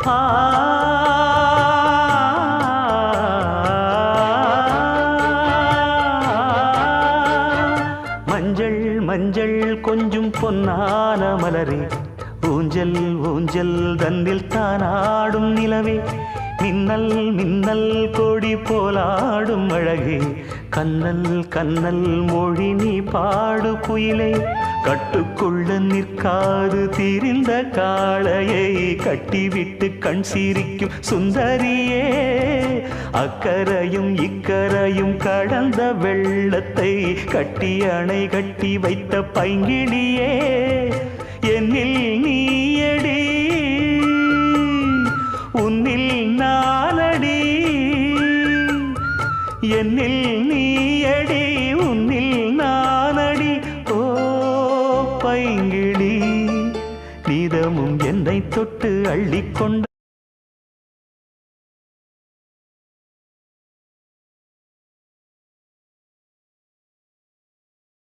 ஆ மஞ்சள் மஞ்சள் கொஞ்சம் பொன்னான மலரே, ஊஞ்சல் ஊஞ்சல் தன்னில் தானாடும் நிலவே, மின்னல் மின்னல் கொடி போலாடும் அழகே, கண்ணல் கண்ணல் மொழி நீ பாடு குயிலே, கட்டுக்குள்ள நிற்காது திரிந்த காளையை கட்டிவிட்டு கண் சிரிக்கும் சுந்தரியே, அக்கரையும் இக்கரையும் கடந்த வெள்ளத்தை கட்டி அணை கட்டி வைத்த பைங்கிளியே, என்னில் நீயடி உன்னில் நானடி, என்னில் நீயடி உன்னில் நானடி. ஓ பைங்கிளி, நீதமும் என்னை தொட்டு அள்ளிக்கொண்ட